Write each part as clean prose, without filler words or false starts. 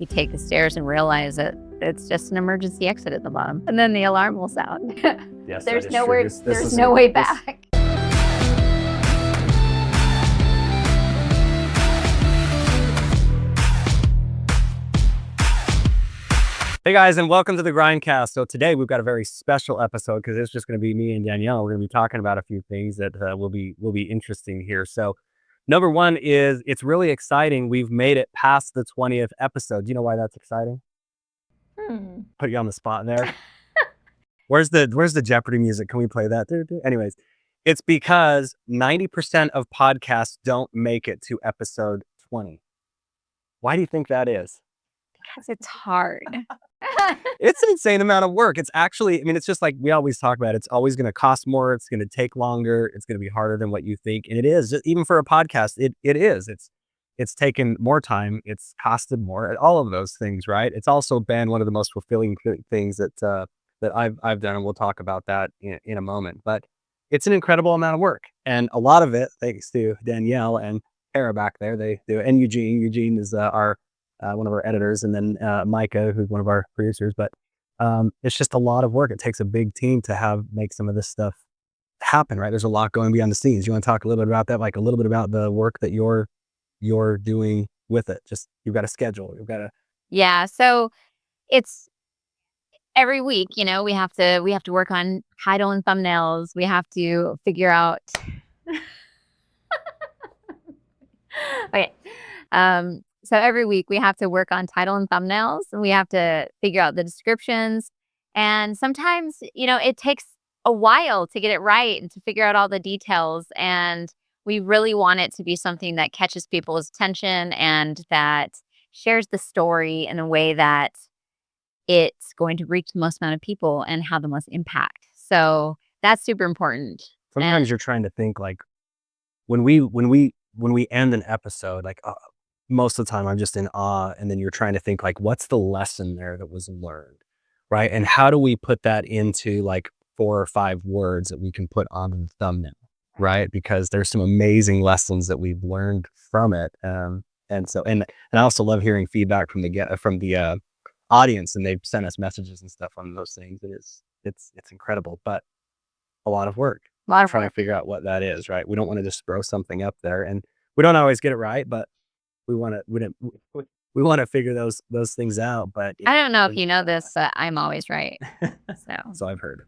You take the stairs and realize that it's just an emergency exit at the bottom, and then the alarm will sound. Yes, There's that is nowhere. true. There's no way back. Hey guys, and welcome to the Grindcast. So today we've got a very special episode because it's just going to be me and Danielle. We're going to be talking about a few things that will be interesting here. So number one is it's really exciting. We've made it past the 20th episode. Do you know why that's exciting? Put you on the spot there. Where's the Jeopardy music? Can we play that? Anyways, it's because 90% of podcasts don't make it to episode 20. Why do you think that is? Because it's hard. It's an insane amount of work. It's actually, I mean, it's just like we always talk about. It's always going to cost more. It's going to take longer. It's going to be harder than what you think. And it is, even for a podcast, it is. It's taken more time. It's costed more. All of those things, right? It's also been one of the most fulfilling things that I've done, and we'll talk about that in a moment. But it's an incredible amount of work, and a lot of it thanks to Danielle and Kara back there. They do, and Eugene. Eugene is our one of our editors, and then Micah, who's one of our producers. But it's just a lot of work. It takes a big team to make some of this stuff happen, right? There's a lot going behind the scenes. You want to talk a little bit about that, like a little bit about the work that you're doing with it? Just you've got a schedule. You've got to. Yeah. So it's every week. We have to work on title and thumbnails. We have to figure out. Okay. So every week we have to work on title and thumbnails, and we have to figure out the descriptions. And sometimes, it takes a while to get it right and to figure out all the details. And we really want it to be something that catches people's attention and that shares the story in a way that it's going to reach the most amount of people and have the most impact. So that's super important. Sometimes you're trying to think like when we end an episode, like most of the time I'm just in awe, and then you're trying to think like, what's the lesson there that was learned, right? And how do we put that into like 4 or 5 words that we can put on the thumbnail, right? Because there's some amazing lessons that we've learned from it, and I also love hearing feedback from the audience, and they've sent us messages and stuff on those things. And it's incredible, but a lot of work. Trying to figure out what that is, right? We don't want to just throw something up there, and we don't always get it right, but we want to figure those things out. But I don't know if you know this, but I'm always right. So I've heard.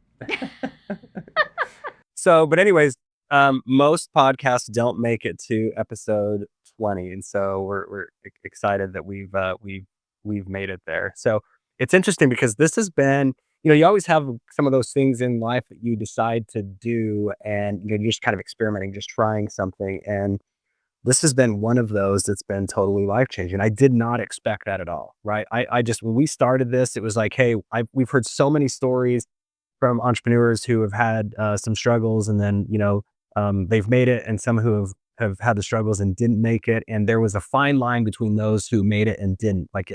But anyways, most podcasts don't make it to episode 20, and so we're excited that we've made it there. So it's interesting because this has been, you always have some of those things in life that you decide to do, and you're just kind of experimenting, just trying something. And this has been one of those that's been totally life-changing. I did not expect that at all, right? I just, when we started this, it was like, hey, we've heard so many stories from entrepreneurs who have had some struggles, and then, they've made it, and some who have had the struggles and didn't make it. And there was a fine line between those who made it and didn't. Like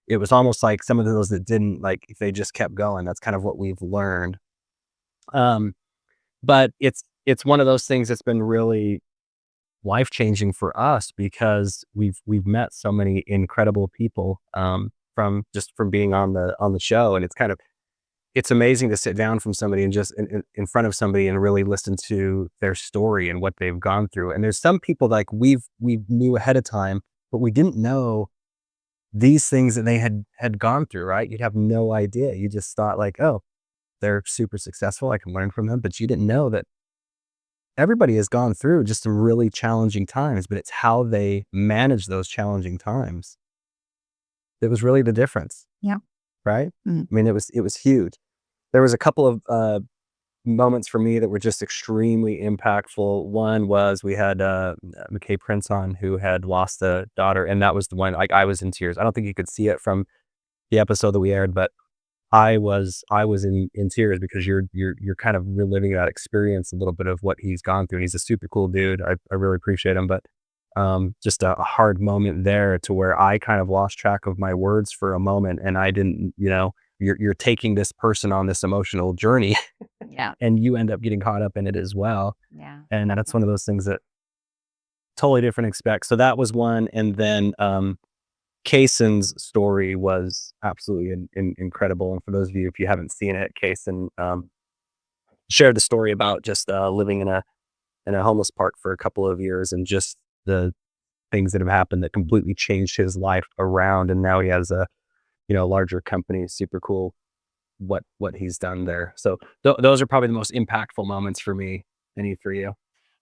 it was almost like some of those that didn't, like if they just kept going. That's kind of what we've learned. But it's one of those things that's been really life-changing for us because we've met so many incredible people from being on the show. And it's amazing to sit down from somebody and just in front of somebody and really listen to their story and what they've gone through. And there's some people like we knew ahead of time, but we didn't know these things that they had gone through, right? You'd have no idea. You just thought like, oh, they're super successful, I can learn from them. But you didn't know that everybody has gone through just some really challenging times, but it's how they manage those challenging times that was really the difference. Yeah. Right? Mm. I mean, it was huge. There was a couple of moments for me that were just extremely impactful. One was we had McKay Prince on, who had lost a daughter, and that was the one, like, I was in tears. I don't think you could see it from the episode that we aired, but I was in tears because you're kind of reliving that experience, a little bit of what he's gone through. And he's a super cool dude. I really appreciate him, but just a hard moment there to where I kind of lost track of my words for a moment, and I didn't, you're taking this person on this emotional journey. Yeah. And you end up getting caught up in it as well. Yeah. And that's one of those things that totally different expect. So that was one. And then Kaysen's story was absolutely incredible. And for those of you, if you haven't seen it, Kaysen shared the story about just living in a homeless park for a couple of years and just the things that have happened that completely changed his life around. And now he has a larger company. Super cool what he's done there. So those are probably the most impactful moments for me. Any for you?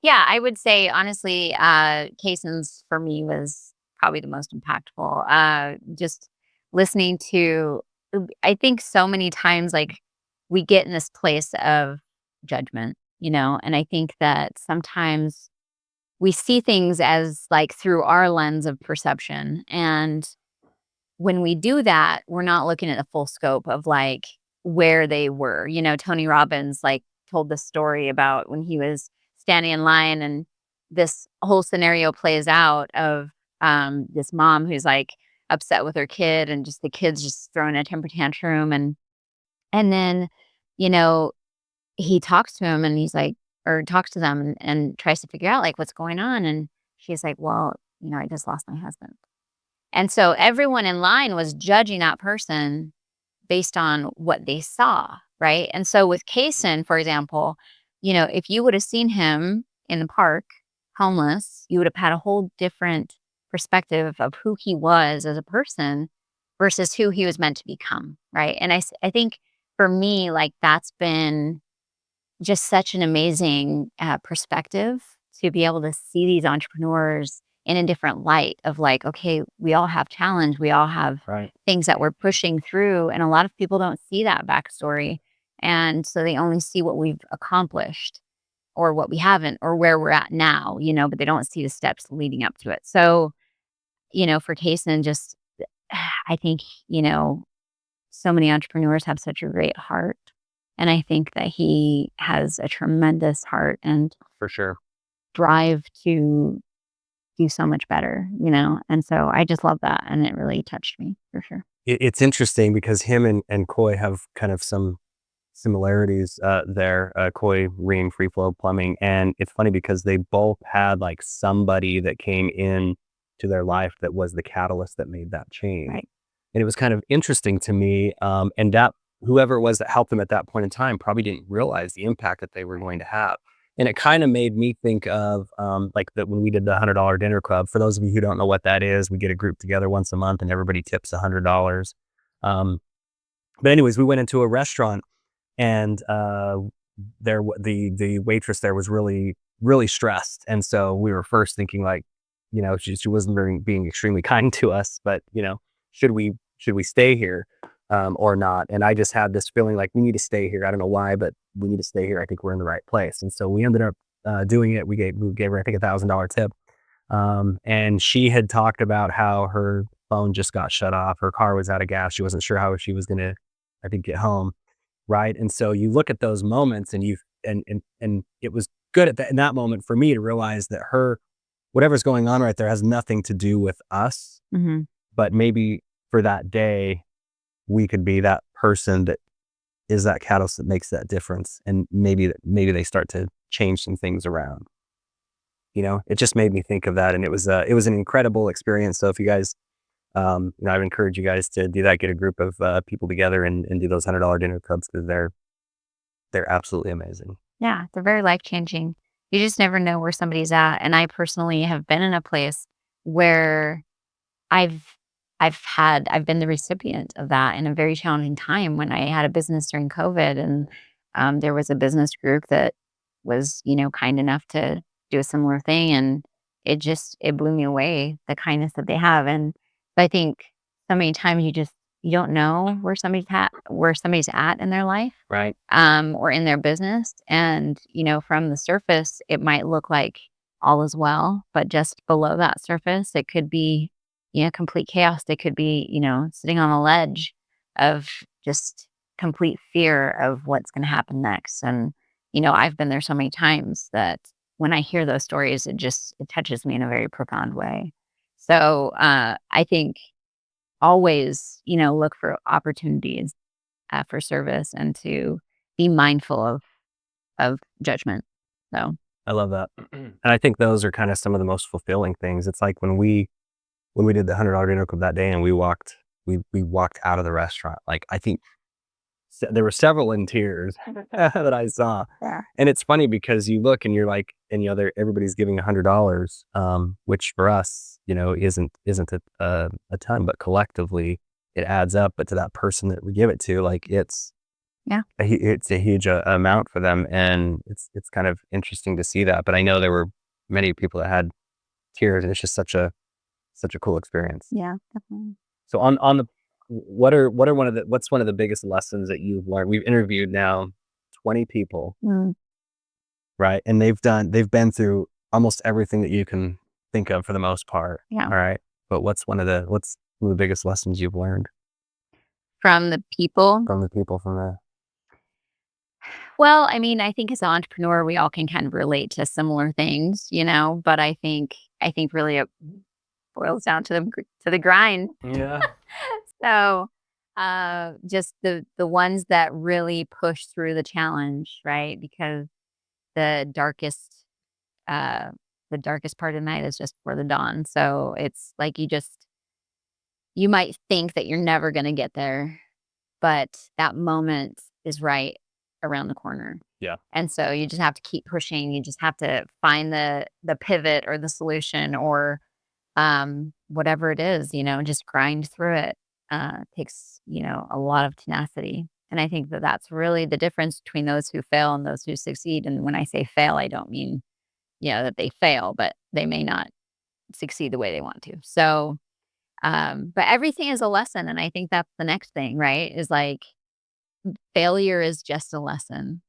Yeah, I would say honestly, Kason's for me was probably the most impactful. Just listening to, I think so many times, like we get in this place of judgment, and I think that sometimes we see things as like through our lens of perception. And when we do that, we're not looking at the full scope of like where they were. Tony Robbins like told the story about when he was standing in line and this whole scenario plays out of this mom who's like upset with her kid and just the kid's just throwing a temper tantrum and then you know he talks to him and he's like or talks to them and tries to figure out like what's going on and she's like, well, I just lost my husband. And so everyone in line was judging that person based on what they saw, right? And so with Kaysen, for example, if you would have seen him in the park, homeless, you would have had a whole different perspective of who he was as a person versus who he was meant to become, right? And I think for me, like that's been just such an amazing perspective to be able to see these entrepreneurs in a different light of like, okay, we all have challenge, we all have Right. things that we're pushing through, and a lot of people don't see that backstory, and so they only see what we've accomplished or what we haven't or where we're at now, but they don't see the steps leading up to it. So, for Kaysen, just I think so many entrepreneurs have such a great heart. And I think that he has a tremendous heart and For sure. drive to do so much better. And so I just love that. And it really touched me for sure. It's interesting because him and Coy have kind of some similarities there. Coy, Reen, Free Flow Plumbing. And it's funny because they both had like somebody that came in to their life that was the catalyst that made that change. Right. And it was kind of interesting to me. And that whoever it was that helped them at that point in time probably didn't realize the impact that they were going to have. And it kind of made me think of like that when we did the $100 dinner club. For those of you who don't know what that is, we get a group together once a month and everybody tips $100. But anyways, we went into a restaurant and the waitress there was really really stressed, and so we were first thinking like, she wasn't being extremely kind to us, but should we stay here or not? And I just had this feeling like we need to stay here. I don't know why, but we need to stay here. I think we're in the right place, and so we ended up doing it. We gave her I think $1,000 tip, and she had talked about how her phone just got shut off. Her car was out of gas. She wasn't sure how she was gonna, I think, get home. Right. And so you look at those moments and and it was good in that moment for me to realize that whatever's going on right there has nothing to do with us, Hmm. but maybe for that day, we could be that person that is that catalyst that makes that difference. And maybe they start to change some things around. It just made me think of that. And it was an incredible experience. So if you guys, I would encourage you guys to do that, get a group of people together and do those $100 dinner clubs because they're absolutely amazing. Yeah. They're very life changing. You just never know where somebody's at. And I personally have been in a place where I've I've been the recipient of that in a very challenging time when I had a business during COVID and there was a business group that was, kind enough to do a similar thing and it blew me away the kindness that they have. And I think so many times you don't know where somebody's at in their life Right. or in their business. And, from the surface, it might look like all is well, but just below that surface, it could be, complete chaos. They could be, sitting on a ledge of just complete fear of what's going to happen next. And, I've been there so many times that when I hear those stories, it touches me in a very profound way. So I think always, look for opportunities for service and to be mindful of judgment. So, I love that. And I think those are kind of some of the most fulfilling things. It's like when we when we did the $100 dinner club that day, and we walked out of the restaurant. Like, I think there were several in tears that I saw. Yeah. And it's funny because you look and you're like, and everybody's giving $100, which for us, isn't a ton, but collectively it adds up. But to that person that we give it to, like, it's a huge amount for them, and it's kind of interesting to see that. But I know there were many people that had tears, and it's just such a cool experience. Yeah, definitely. So on the what's one of the biggest lessons that you've learned? We've interviewed now 20 people, right? And they've been through almost everything that you can think of for the most part. Yeah. All right. But what's one of the biggest lessons you've learned From the people? from the people from the Well, I mean, I think as an entrepreneur, we all can kind of relate to similar things, but I think really it boils down to the grind. Yeah. So, just the ones that really push through the challenge, right? Because the darkest uh the darkest part of the night is just before the dawn. So it's like you might think that you're never going to get there, but that moment is right around the corner. Yeah. And so you just have to keep pushing. You just have to find the pivot or the solution or whatever it is, just grind through it. Takes, a lot of tenacity. And I think that that's really the difference between those who fail and those who succeed. And when I say fail, I don't mean, that they fail, but they may not succeed the way they want to. So, but everything is a lesson. And I think that's the next thing, right? Is like failure is just a lesson.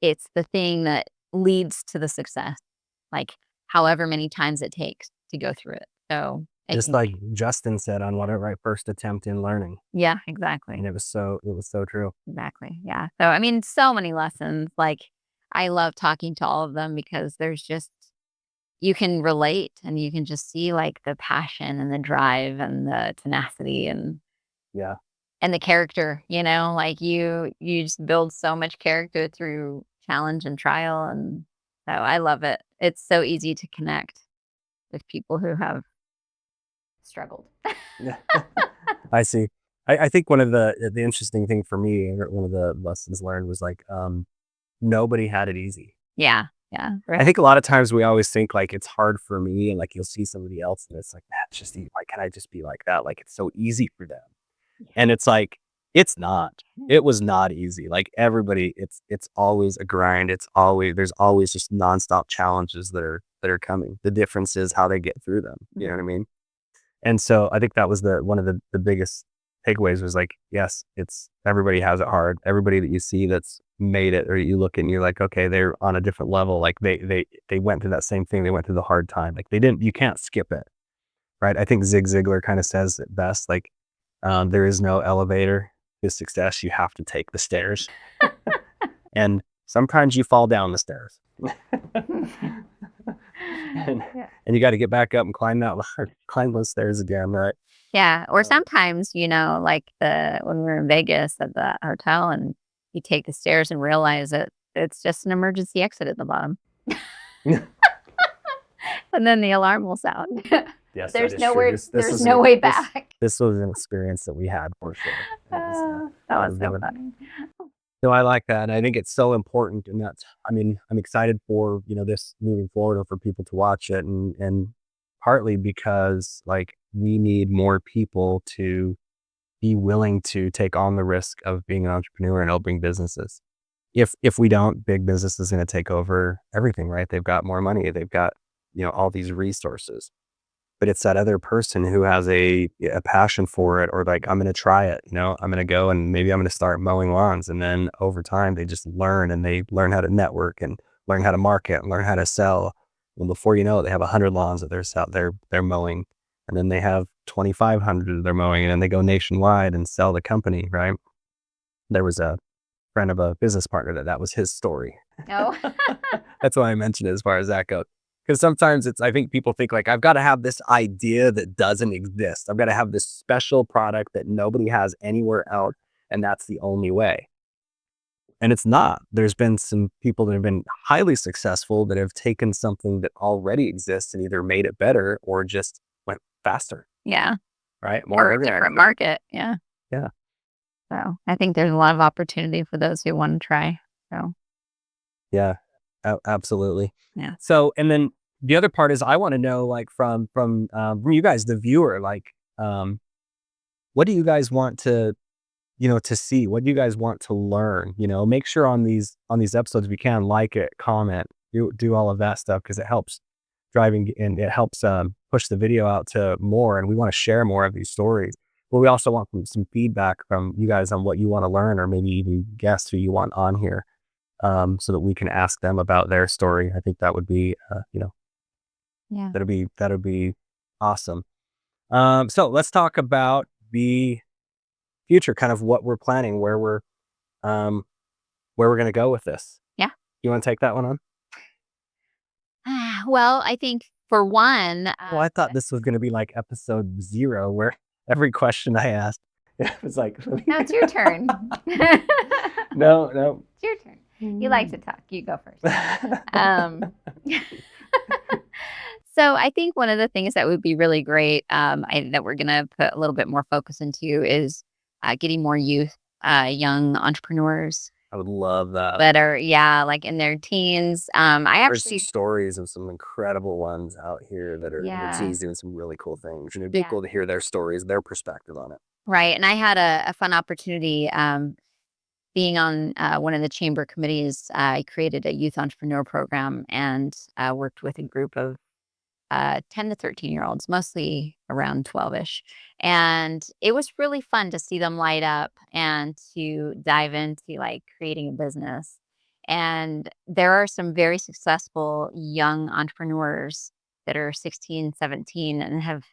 It's the thing that leads to the success, like however many times it takes to go through it. So I Just think, like Justin said on whatever, right, first attempt in learning. yeah, exactly. And it was so true. Exactly. Yeah. So, I mean, so many lessons. Like, I love talking to all of them because there's just, you can relate and you can just see like the passion and the drive and the tenacity Yeah. and the character, like you just build so much character through challenge and trial. And so I love it. It's so easy to connect with people who have struggled. Yeah. I see. I think one of the interesting thing for me, or one of the lessons learned, was like, nobody had it easy. Yeah. Yeah. I Right. think a lot of times we always think like it's hard for me, and like you'll see somebody else and it's like, man, it's just like, can I just be like that? Like, it's so easy for them. And it's like, it's not. It was not easy. Like, everybody, it's always a grind. There's always just nonstop challenges that are coming. The difference is how they get through them. You know what I mean? And so I think that was one of the biggest takeaways, was like, yes, it's everybody has it hard. Everybody that you see that's made it, or you look and you're like, okay, they're on a different level. Like, they went through that same thing. They went through the hard time. Like, you can't skip it. Right. I think Zig Ziglar kind of says it best. Like, there is no elevator to success. You have to take the stairs. And sometimes you fall down the stairs. and, Yeah. and you got to get back up and climb those stairs again, right? Yeah, or sometimes, like when we were in Vegas at the hotel and you take the stairs and realize that it's just an emergency exit at the bottom. And then the alarm will sound. Yes, There's that is nowhere true. there's no way back. This was an experience that we had for sure. That was so good. funny. No, I like that. And I think it's so important. And I mean, I'm excited for, this moving forward, or for people to watch it. And partly because, like, we need more people to be willing to take on the risk of being an entrepreneur and opening businesses. If we don't, big business is going to take over everything, right? They've got more money. They've got, all these resources. But it's that other person who has a passion for it, or like, I'm going to try it, I'm going to go and maybe I'm going to start mowing lawns. And then over time, they just learn, and they learn how to network and learn how to market and learn how to sell. And before you know it, they have 100 lawns that they're mowing. And then they have 2,500 that they're mowing, and then they go nationwide and sell the company, right? There was a friend of a business partner that was his story. Oh. That's why I mentioned it as far as that goes. Because sometimes I think people think like, I've got to have this idea that doesn't exist. I've got to have this special product that nobody has anywhere else, and that's the only way. and it's not. There's been some people that have been highly successful that have taken something that already exists and either made it better or just went faster, Yeah. right? More Or a organic. different market. Yeah. Yeah. So I think there's a lot of opportunity for those who want to try. So Yeah. Absolutely. yeah. So, and then the other part is I want to know, like, from you guys, the viewer, like, um, what do you guys want to, to see? What do you guys want to learn? Make sure on these episodes, if you can, like it, comment, do all of that stuff, because it helps driving, and it helps push the video out to more. And we want to share more of these stories. But we also want some feedback from you guys on what you want to learn, or maybe even guests who you want on here, so that we can ask them about their story. I think that would be, Yeah. that'd be awesome. So let's talk about the future, kind of what we're planning, um, where we're going to go with this. Yeah. You want to take that one on? Well, I think for one, Well, I thought this was going to be like episode 0, where every question I asked, it was like, now it's your turn. no, no. It's your turn. You like to talk. You go first. So I think one of the things that would be really great, that we're going to put a little bit more focus into is getting more youth, young entrepreneurs I would love that. that are, like in their teens. I There's some actually, stories of some incredible ones out here that are yeah, overseas doing some really cool things. And it'd be cool to hear their stories, their perspective on it. right. And I had a fun opportunity being on one of the chamber committees. I created a youth entrepreneur program and worked with a group of 10 to 13-year-olds, mostly around 12ish. And it was really fun to see them light up and to dive into like creating a business. And there are some very successful young entrepreneurs that are 16, 17 and have,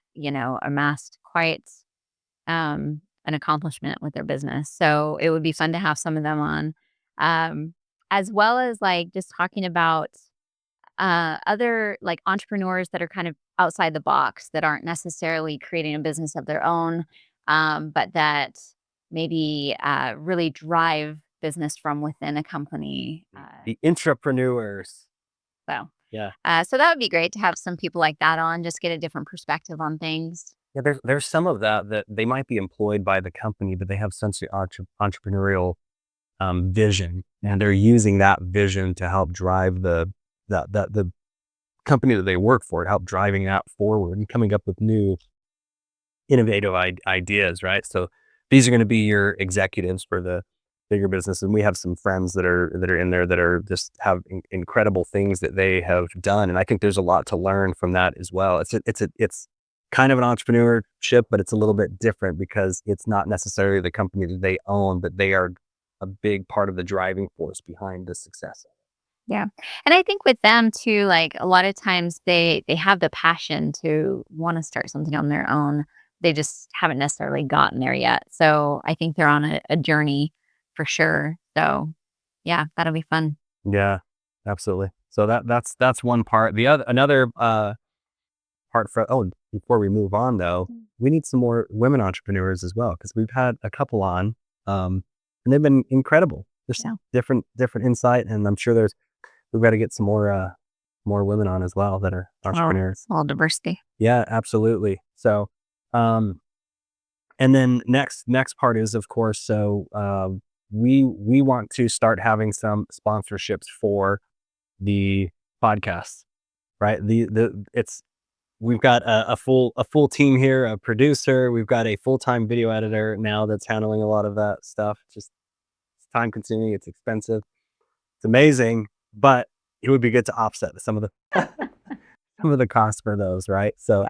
amassed quite an accomplishment with their business. So it would be fun to have some of them on, as well as like just talking about other like entrepreneurs that are kind of outside the box that aren't necessarily creating a business of their own, but that maybe really drive business from within a company. The intrapreneurs. So, Yeah. so that would be great to have some people like that on, just get a different perspective on things. Yeah, there's some of that they might be employed by the company, but they have such the entrepreneurial vision, and they're using that vision to help drive the company that they work for, to help driving that forward and coming up with new innovative ideas, right? So these are going to be your executives for the bigger business, and we have some friends that are in there that are just have incredible things that they have done, and I think there's a lot to learn from that as well. It's kind of an entrepreneurship, but it's a little bit different because it's not necessarily the company that they own, but they are a big part of the driving force behind the success. Yeah. And I think with them too, like a lot of times they have the passion to want to start something on their own. They just haven't necessarily gotten there yet. So I think they're on a journey for sure. So yeah, that'll be fun. Yeah, absolutely. So that's one part. The other another part for before we move on though, we need some more women entrepreneurs as well, because we've had a couple on, and they've been incredible. There's Yeah. different insight, and I'm sure we've got to get some more women on as well that are entrepreneurs. All diversity. Yeah, absolutely. So, and then next part is, of course, so we want to start having some sponsorships for the podcast, right? We've got a full team here, a producer. We've got a full-time video editor now that's handling a lot of that stuff. Just it's time consuming. It's expensive. It's amazing, but it would be good to offset some of the some of the costs for those, right? So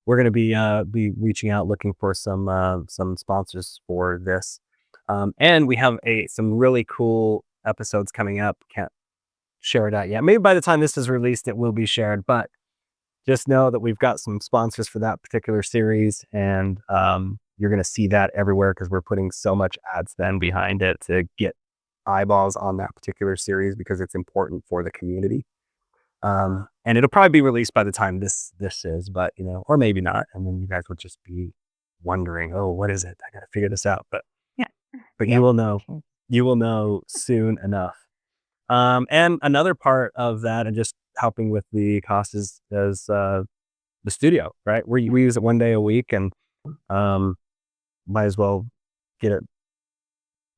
we're going to be reaching out, looking for some sponsors for this, and we have some really cool episodes coming up. Can't share it out yet. Maybe by the time this is released, it will be shared, but just know that we've got some sponsors for that particular series, and you're going to see that everywhere because we're putting so much ad spend behind it to get eyeballs on that particular series because it's important for the community. And it'll probably be released by the time this is, but or maybe not, and then you guys will just be wondering, oh, what is it? I got to figure this out, but Yeah. you will know. You will know soon enough. And another part of that, and just helping with the cost, is the studio, right? We use it one day a week, and might as well get it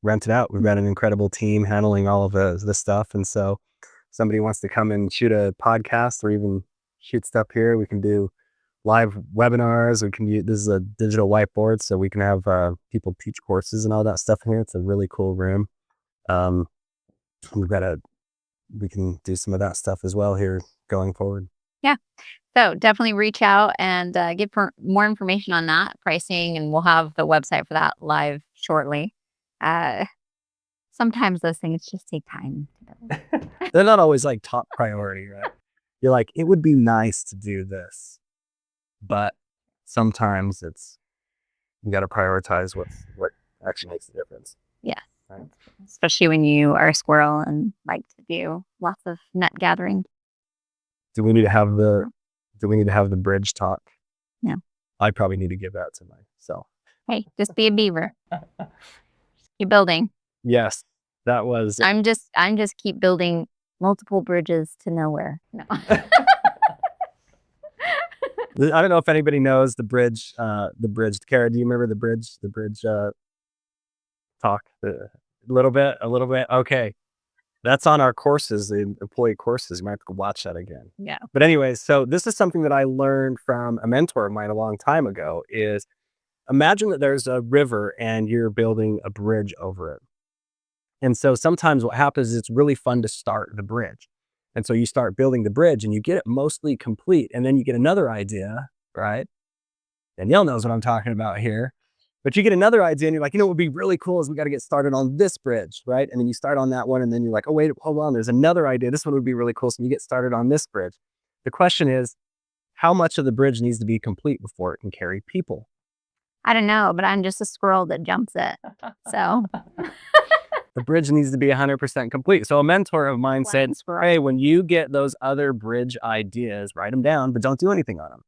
rented out. We've got an incredible team handling all of this stuff, and so somebody wants to come and shoot a podcast or even shoot stuff here, we can do live webinars. We can use, this is a digital whiteboard, so we can have people teach courses and all that stuff in here. It's a really cool room. Um, we've got we can do some of that stuff as well here going forward. Yeah. So definitely reach out and get more information on that pricing, and we'll have the website for that live shortly. Sometimes those things just take time to build. They're not always like top priority, right? You're like, it would be nice to do this, but sometimes you got to prioritize what actually makes a difference. Yeah. Right. Especially when you are a squirrel and like to do lots of nut gathering. Do we need to have the bridge talk? No. I probably need to give that to myself. Hey, just be a beaver. Just keep building. Yes, that was. I'm just keep building multiple bridges to nowhere. No. I don't know if anybody knows the bridge. Kara, do you remember the bridge? The bridge talk. A little bit. Okay. That's on our courses, the employee courses. You might have to watch that again. Yeah. But anyways, so this is something that I learned from a mentor of mine a long time ago. Is imagine that there's a river and you're building a bridge over it. And so sometimes what happens is it's really fun to start the bridge. And so you start building the bridge and you get it mostly complete. And then you get another idea, right? Danielle knows what I'm talking about here. But you get another idea and you're like, what would be really cool is we got to get started on this bridge, right? And then you start on that one and then you're like, oh, wait, hold on. There's another idea. This one would be really cool. So you get started on this bridge. The question is, how much of the bridge needs to be complete before it can carry people? I don't know, but I'm just a squirrel that jumps it. So the bridge needs to be 100% complete. So a mentor of mine said, hey, when you get those other bridge ideas, write them down, but don't do anything on them.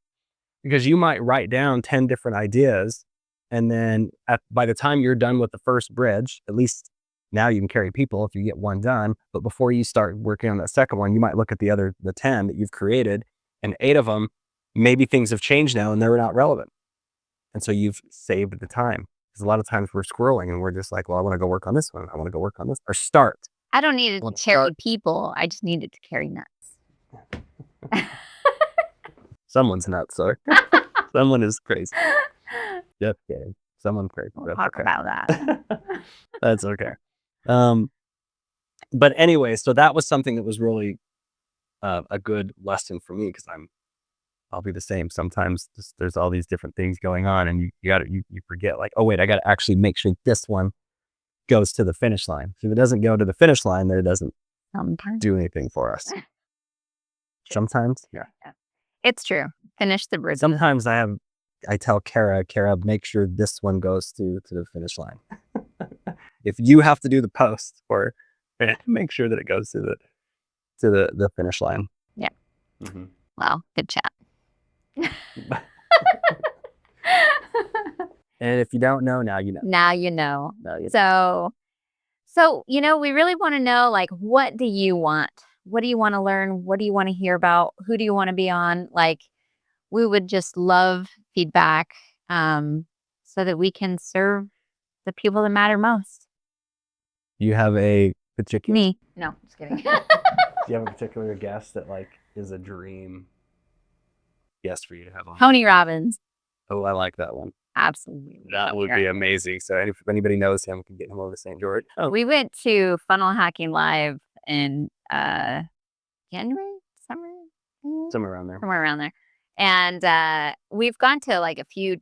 Because you might write down 10 different ideas. And then by the time you're done with the first bridge, at least now you can carry people if you get one done. But before you start working on that second one, you might look at the 10 that you've created, and 8 of them, maybe things have changed now and they're not relevant. And so you've saved the time. Because a lot of times we're squirreling and we're just like, well, I want to go work on this one. I want to go work on this, or start. I don't need it to carry people. I just need it to carry nuts. Someone's nuts, sorry. Someone is crazy. Just kidding. Someone's crazy. We'll talk about that. That's okay. But anyway, so that was something that was really a good lesson for me, because I'll be the same. Sometimes there's all these different things going on, and you forget, like, oh wait, I got to actually make sure this one goes to the finish line. If it doesn't go to the finish line, then it doesn't do anything for us. Sometimes, yeah. It's true. Finish the bridge. Sometimes I tell Kara, make sure this one goes to the finish line. If you have to do the post, or make sure that it goes to the finish line. Yeah. Mm-hmm. Wow. Good chat. And if you don't know, now you know. Now you know. So, we really want to know, like, what do you want? What do you want to learn? What do you want to hear about? Who do you want to be on? Like, we would just love feedback so that we can serve the people that matter most. You have a particular... Me. No, just kidding. Do you have a particular guest that, like, is a dream guest for you to have on? Tony Robbins. Oh, I like that one. Absolutely. That would be amazing. So if anybody knows him, we can get him over to St. George. Oh. We went to Funnel Hacking Live in January, somewhere around there. And we've gone to like a few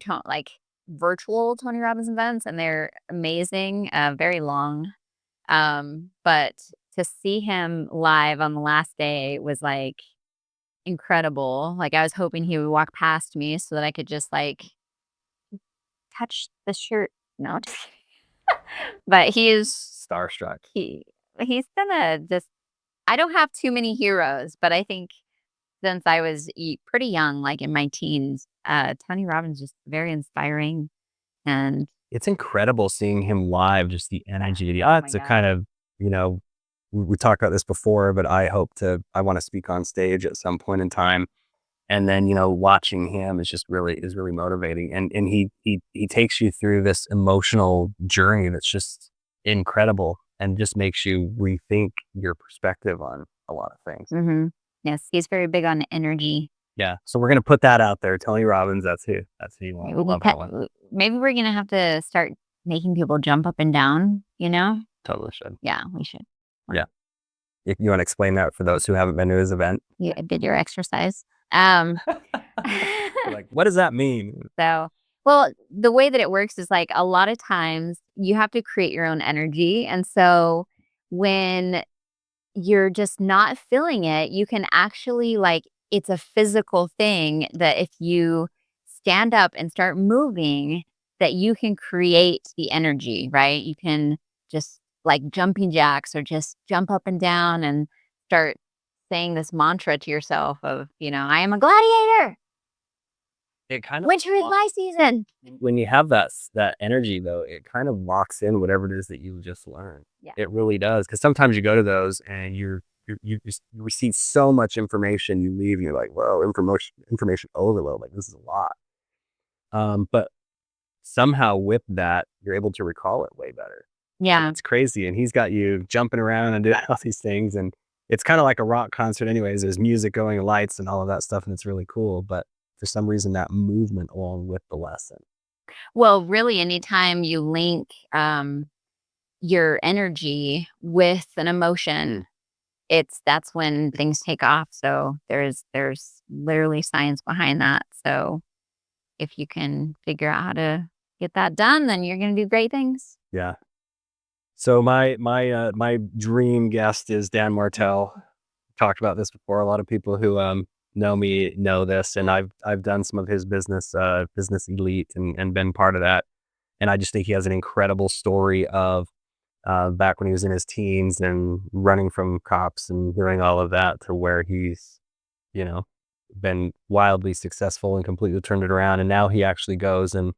virtual Tony Robbins events, and they're amazing, very long. But to see him live on the last day was like incredible. Like, I was hoping he would walk past me so that I could just like touch the shirt. No, just kidding. But he is starstruck. He's gonna just... I don't have too many heroes, but I think since I was pretty young, like in my teens, Tony Robbins is just very inspiring, And it's incredible seeing him live, just the energy, the oh my odds are God. kind of, we talked about this before, but I want to speak on stage at some point in time. And then, watching him is really motivating. And he takes you through this emotional journey that's just incredible and just makes you rethink your perspective on a lot of things. Yes, he's very big on energy. Yeah. So we're gonna put that out there. Tony Robbins, that's who. That's who you want. Maybe, Love that one. maybe we're gonna have to start making people jump up and down. Totally should. Yeah, we should. Yeah. If you want to explain that for those who haven't been to his event. You did your exercise. Um, Like, what does that mean? so, well, the way that it works is like a lot of times you have to create your own energy. And so when you're just not feeling it, you can actually it's a physical thing that if you stand up and start moving, that you can create the energy, right? You can just like jumping jacks or just jump up and down and start saying this mantra to yourself of, I am a gladiator. It kind of Winter is my season. when you have that energy though, it kind of locks in whatever it is that you just learned. Yeah. It really does. Because sometimes you go to those and you receive so much information, you leave and you're like, whoa, information overload. Like this is a lot. But somehow with that, you're able to recall it way better. Yeah. It's crazy. And he's got you jumping around and doing all these things. And it's kind of like a rock concert anyways. There's music going, lights and all of that stuff. And it's really cool. But for some reason, that movement along with the lesson. Well, really, anytime you link your energy with an emotion, that's when things take off. So there's literally science behind that. So if you can figure out how to get that done, then you're going to do great things. Yeah. So my dream guest is Dan Martell. Talked about this before. A lot of people who know me know this, and I've done some of his business elite and been part of that. And I just think he has an incredible story of back when he was in his teens and running from cops and doing all of that to where he's, been wildly successful and completely turned it around. And now he actually goes and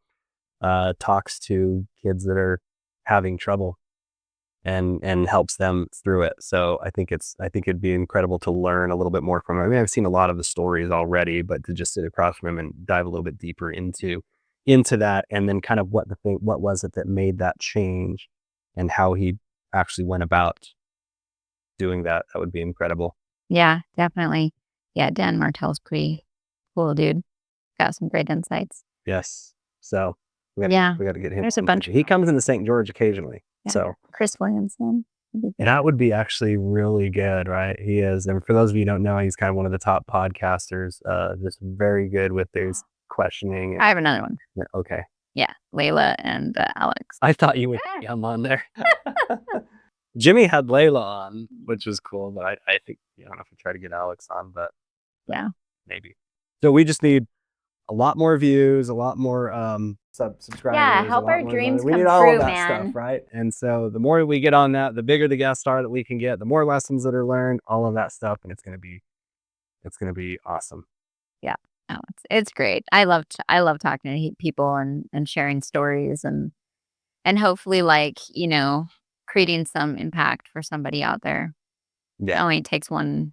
talks to kids that are having trouble and helps them through it. So I think it'd be incredible to learn a little bit more from him. I mean, I've seen a lot of the stories already, but to just sit across from him and dive a little bit deeper into that, and then kind of what was it that made that change and how he actually went about doing that would be incredible. Yeah, definitely. Yeah, Dan Martell's pretty cool, dude. Got some great insights. Yes. So we got to get him. There's a bunch. He comes into St. George occasionally. Yeah. So Chris Williamson. that would be actually really good, right? He is. And for those of you who don't know, he's kind of one of the top podcasters, just very good with his questioning. I have another one. Okay. Yeah, Layla and Alex. I thought you would be on there. Jimmy had Layla on, which was cool, but I think, I don't know if we try to get Alex on, but yeah, maybe. So we just need a lot more views, a lot more subscribers. Yeah, help our dreams we come need all true, of that man. stuff, right? And so the more we get on that, the bigger the guests are that we can get, the more lessons that are learned, all of that stuff, and it's gonna be awesome. Yeah, no, it's great. I love talking to people and sharing stories and hopefully creating some impact for somebody out there. Yeah. It only takes one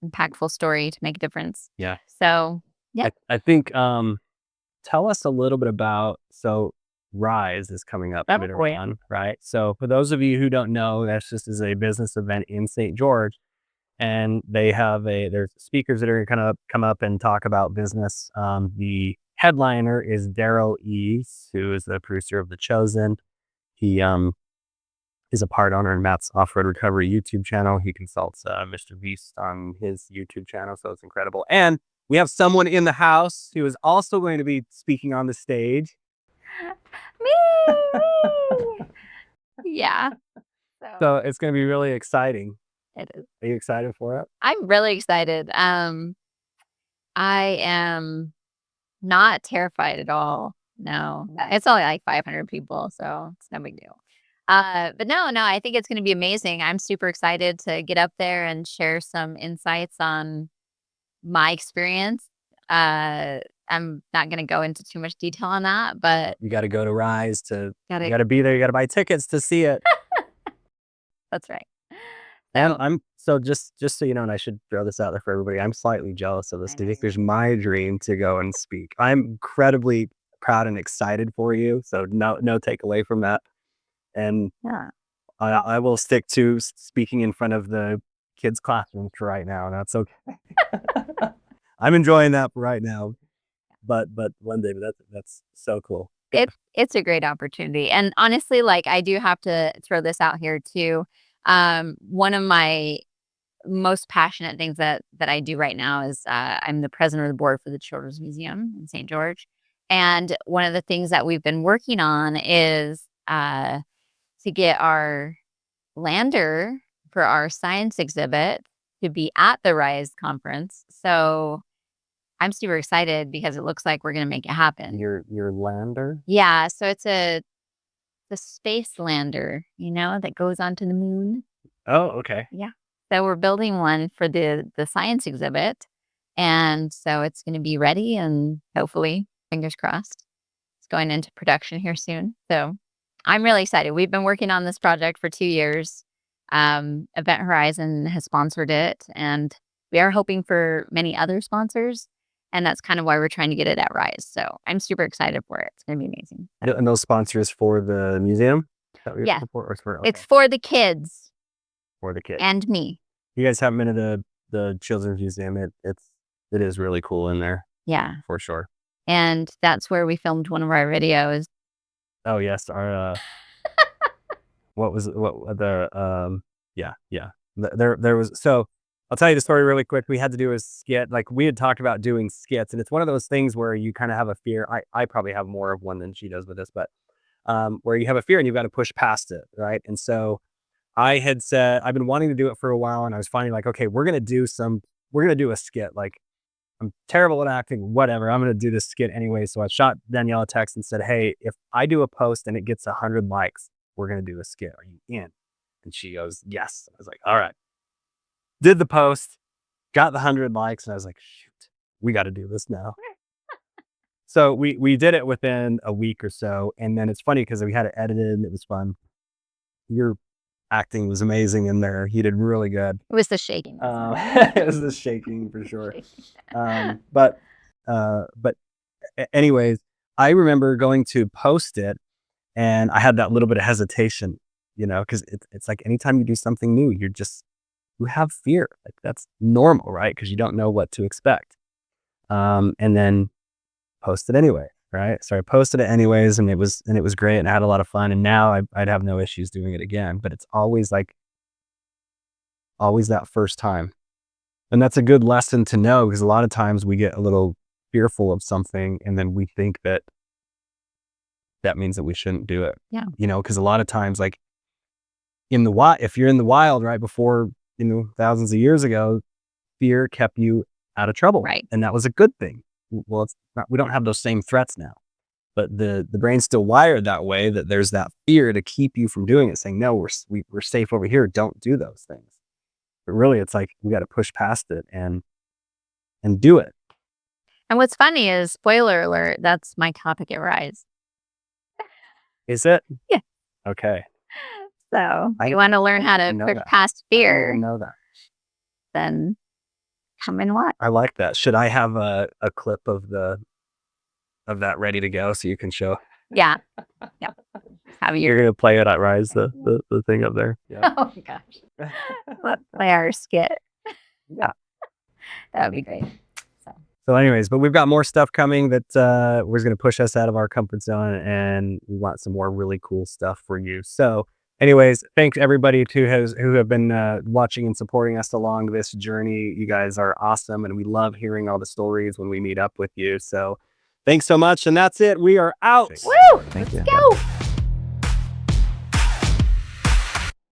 impactful story to make a difference. Yeah. So yeah, I think tell us a little bit about, so Rise is coming up later on, right? So for those of you who don't know, that's just is a business event in St. George, and they have there's speakers that are going to come up and talk about business. The headliner is Daryl Eves, who is the producer of The Chosen. He is a part owner in Matt's Off-Road Recovery YouTube channel. He consults Mr. Beast on his YouTube channel, so it's incredible. And we have someone in the house who is also going to be speaking on the stage. Me. Yeah. So it's going to be really exciting. It is. Are you excited for it? I'm really excited. I am not terrified at all. No, it's only like 500 people, so it's no big deal. But no, I think it's going to be amazing. I'm super excited to get up there and share some insights on my experience. I'm not going to go into too much detail on that, but You got to go to Rise you gotta, got to be there. You got to buy tickets to see it. that's right. And So I'm so just so you know, and I should throw this out there for everybody. I'm slightly jealous of this. I Do you know think you there's my dream to go and speak? I'm incredibly proud and excited for you. So no takeaway from that. And yeah. I will stick to speaking in front of the kids' classrooms for right now. And that's okay. I'm enjoying that for right now. But one day, that's so cool. It's a great opportunity. And honestly, like I do have to throw this out here too. One of my most passionate things that I do right now is I'm the president of the board for the Children's Museum in St. George. And one of the things that we've been working on is to get our lander for our science exhibit to be at the Rise conference. So I'm super excited because it looks like we're going to make it happen. Your lander? Yeah, so it's the space lander, that goes onto the moon. Oh, okay. Yeah. So we're building one for the science exhibit, and so it's going to be ready, and hopefully, fingers crossed, it's going into production here soon. So I'm really excited. We've been working on this project for 2 years. Event Horizon has sponsored it, and we are hoping for many other sponsors. And that's kind of why we're trying to get it at Rise. So I'm super excited for it. It's going to be amazing. And those sponsors for the museum? Is that what you're Yeah. looking for? Or for, It's for the kids for the kids. and me. You guys haven't been to the Children's Museum. It is really cool in there. Yeah. For sure. And that's where we filmed one of our videos. Oh yes, our what was what the yeah. There was so I'll tell you the story really quick. We had to do a skit. Like we had talked about doing skits, and it's one of those things where you kind of have a fear. I probably have more of one than she does with this, but where you have a fear and you've got to push past it, right? And so I had said I've been wanting to do it for a while, and I was finally like, okay, we're gonna do a skit. Like I'm terrible at acting, whatever. I'm gonna do this skit anyway. So I shot Danielle a text and said, hey, if I do a post and it gets 100 likes, we're gonna do a skit. Are you in? And she goes, yes. I was like, all right. Did the post, got the 100 likes, and I was like, shoot, we got to do this now. So we did it within a week or so, and then it's funny because we had it edited and it was fun. Your acting was amazing in there. You did really good. It was the shaking. It was the shaking for sure. But anyways, I remember going to post it, and I had that little bit of hesitation, because it's like anytime you do something new, you have fear. Like that's normal, right? Because you don't know what to expect. And then post it anyway, right? So I posted it anyways, and it was great, and I had a lot of fun. And now I'd have no issues doing it again. But it's always that first time, and that's a good lesson to know, because a lot of times we get a little fearful of something, and then we think that means that we shouldn't do it. Yeah. Because a lot of times, like if you're in the wild, right, before, thousands of years ago, fear kept you out of trouble. Right. And that was a good thing. Well, it's not, we don't have those same threats now, but the brain's still wired that way, that there's that fear to keep you from doing it, saying, no, we're safe over here. Don't do those things. But really, it's like, we got to push past it and do it. And what's funny is, spoiler alert, that's my topic at Rise. Is it? Yeah. Okay. So you want to learn how to push past fear, I didn't know that. then come and watch. I like that. Should I have a clip of that ready to go so you can show? Yeah. You're gonna play it at Rise, the thing up there. Yeah. Oh my gosh. Let's play our skit. Yeah. That would be great. So anyways, but we've got more stuff coming that was going to push us out of our comfort zone, and we want some more really cool stuff for you. So anyways, thanks everybody who have been watching and supporting us along this journey. You guys are awesome, and we love hearing all the stories when we meet up with you. So thanks so much, and that's it. We are out. Woo! Thank you. Let's go.